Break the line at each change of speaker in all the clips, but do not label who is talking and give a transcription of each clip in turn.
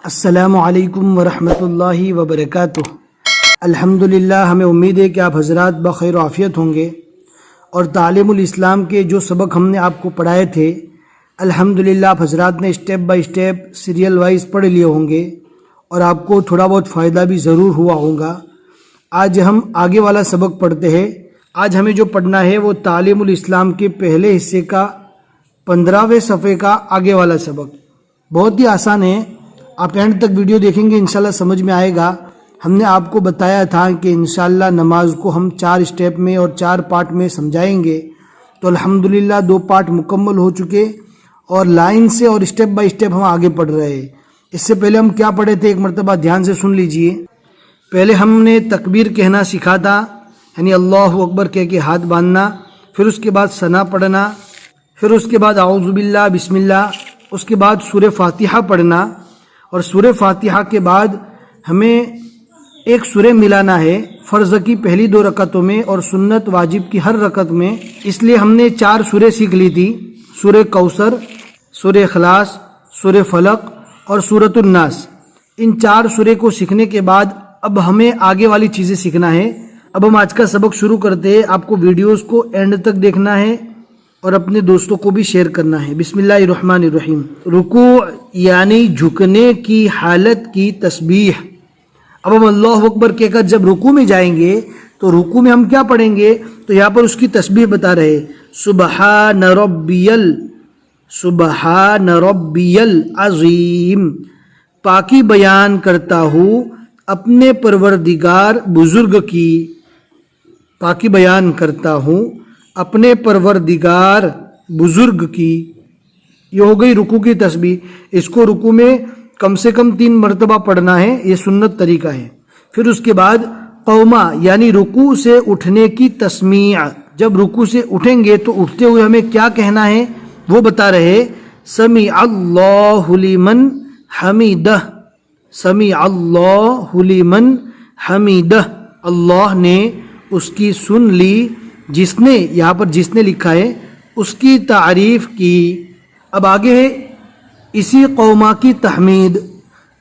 السلام علیکم ورحمۃ اللہ وبرکاتہ۔ الحمدللہ، ہمیں امید ہے کہ آپ حضرات بخیر و عافیت ہوں گے، اور تعلیم الاسلام کے جو سبق ہم نے آپ کو پڑھائے تھے الحمدللہ آپ حضرات نے step by step serial wise پڑھ لیے ہوں گے، اور آپ کو تھوڑا بہت فائدہ بھی ضرور ہوا ہوگا۔ آج ہم آگے والا سبق پڑھتے ہیں۔ آج ہمیں جو پڑھنا ہے وہ تعلیم الاسلام کے پہلے حصے کا 15ویں صفحے کا آگے والا سبق۔ بہت ہی آسان ہے، آپ اینڈ تک ویڈیو دیکھیں گے انشاءاللہ سمجھ میں آئے گا۔ ہم نے آپ کو بتایا تھا کہ انشاءاللہ نماز کو ہم 4 اسٹیپ میں اور 4 پارٹ میں سمجھائیں گے، تو الحمدللہ 2 پارٹ مکمل ہو چکے، اور لائن سے اور اسٹیپ بائی اسٹیپ ہم آگے پڑھ رہے ہیں۔ اس سے پہلے ہم کیا پڑھے تھے، ایک مرتبہ دھیان سے سن لیجئے۔ پہلے ہم نے تکبیر کہنا سیکھا تھا، یعنی اللہ اکبر کہہ کے ہاتھ باندھنا، پھر اس کے بعد ثنا پڑھنا، پھر اس کے بعد اعوذ باللہ بسم اللہ، اس کے بعد سورہ فاتحہ پڑھنا، اور سورہ فاتحہ کے بعد ہمیں ایک سورہ ملانا ہے فرض کی پہلی 2 رکعتوں میں اور سنت واجب کی ہر رکعت میں۔ اس لیے ہم نے 4 سورہ سیکھ لی تھی، سورہ کوثر، سورہ اخلاص، سورہ فلق اور سورۃ الناس۔ ان 4 سورہ کو سیکھنے کے بعد اب ہمیں آگے والی چیزیں سیکھنا ہے۔ اب ہم آج کا سبق شروع کرتے ہیں۔ آپ کو ویڈیوز کو اینڈ تک دیکھنا ہے اور اپنے دوستوں کو بھی شیئر کرنا ہے۔ بسم اللہ الرحمن الرحیم۔ رکوع یعنی جھکنے کی حالت کی تسبیح۔ اب ہم اللہ اکبر کہہ کر جب رکوع میں جائیں گے تو رکوع میں ہم کیا پڑھیں گے، تو یہاں پر اس کی تسبیح بتا رہے، سبحان ربی العظیم، پاکی بیان کرتا ہوں اپنے پروردگار بزرگ کی، پاکی بیان کرتا ہوں اپنے پروردگار بزرگ کی۔ یہ ہو گئی رکوع کی تسبیح۔ اس کو رکوع میں کم سے کم 3 مرتبہ پڑھنا ہے، یہ سنت طریقہ ہے۔ پھر اس کے بعد قوما یعنی رکوع سے اٹھنے کی تسمیع، جب رکوع سے اٹھیں گے تو اٹھتے ہوئے ہمیں کیا کہنا ہے وہ بتا رہے، سمیع اللہ لمن حمیدہ، سمیع اللہ لمن حمیدہ، اللہ نے اس کی سن لی جس نے، یہاں پر جس نے لکھا ہے، اس کی تعریف کی۔ اب آگے ہے اسی قوما کی تحمید۔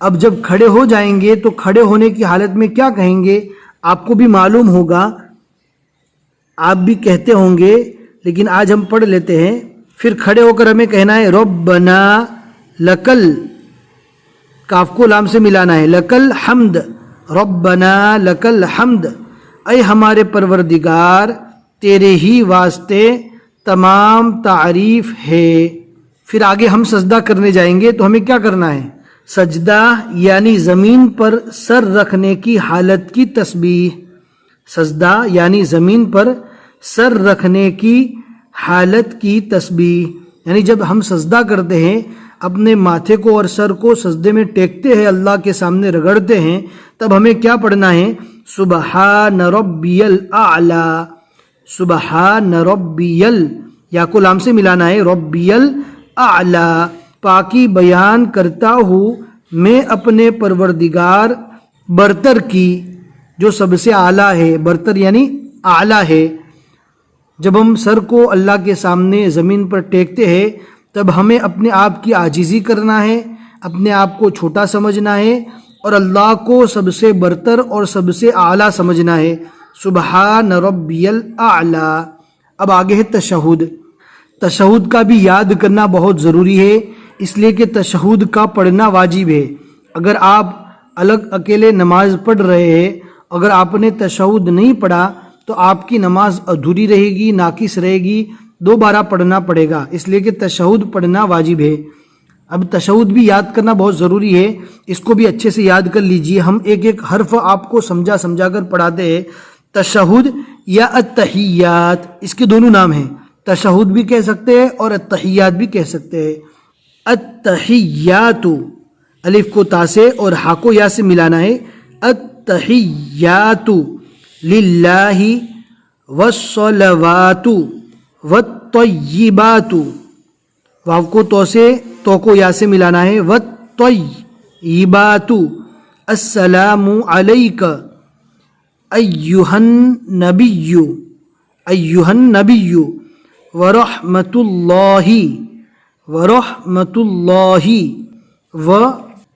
اب جب کھڑے ہو جائیں گے تو کھڑے ہونے کی حالت میں کیا کہیں گے، آپ کو بھی معلوم ہوگا، آپ بھی کہتے ہوں گے، لیکن آج ہم پڑھ لیتے ہیں۔ پھر کھڑے ہو کر ہمیں کہنا ہے ربنا لکل، کاف کو لام سے ملانا ہے، لکل حمد، ربنا لکل حمد، اے ہمارے پروردگار تیرے ہی واسطے تمام تعریف ہے۔ پھر آگے ہم سجدہ کرنے جائیں گے تو ہمیں کیا کرنا ہے، سجدہ یعنی زمین پر سر رکھنے کی حالت کی تسبیح، سجدہ یعنی زمین پر سر رکھنے کی حالت کی تسبیح، یعنی جب ہم سجدہ کرتے ہیں اپنے ماتھے کو اور سر کو سجدے میں ٹیکتے ہیں، اللہ کے سامنے رگڑتے ہیں، تب ہمیں کیا پڑھنا ہے، سبحان ربی الاعلی، سبحان ربی ال، یا کو لام سے ملانا ہے، ربی الاعلی، پاکی بیان کرتا ہوں میں اپنے پروردگار برتر کی، جو سب سے اعلیٰ ہے، برتر یعنی اعلیٰ ہے۔ جب ہم سر کو اللہ کے سامنے زمین پر ٹیکتے ہیں تب ہمیں اپنے آپ کی عاجزی کرنا ہے، اپنے آپ کو چھوٹا سمجھنا ہے، اور اللہ کو سب سے برتر اور سب سے اعلیٰ سمجھنا ہے، سبحان ربی الاعلی۔ اب آگے ہے تشہد۔ تشہد کا بھی یاد کرنا بہت ضروری ہے، اس لیے کہ تشہد کا پڑھنا واجب ہے۔ اگر آپ الگ اکیلے نماز پڑھ رہے ہیں، اگر آپ نے تشہد نہیں پڑھا تو آپ کی نماز ادھوری رہے گی، ناقص رہے گی، دوبارہ پڑھنا پڑے گا، اس لیے کہ تشہد پڑھنا واجب ہے۔ اب تشہد بھی یاد کرنا بہت ضروری ہے، اس کو بھی اچھے سے یاد کر لیجئے۔ ہم ایک ایک حرف آپ کو سمجھا کر پڑھاتے ہیں۔ تشہد یا التحیات، اس کے دونوں نام ہیں، تشہد بھی کہہ سکتے ہیں اور التحیات بھی کہہ سکتے ہیں۔ التحیات، الف کو تا سے اور ہا کو یا سے ملانا ہے، التحیات للہ والصلوات والطیبات، واو کو تو سے، تو کو یا سے ملانا ہے، والطیبات، السلام علیک ایہا النبی، ایہا النبی، ورحمۃ اللہ، ورحمۃ اللہ،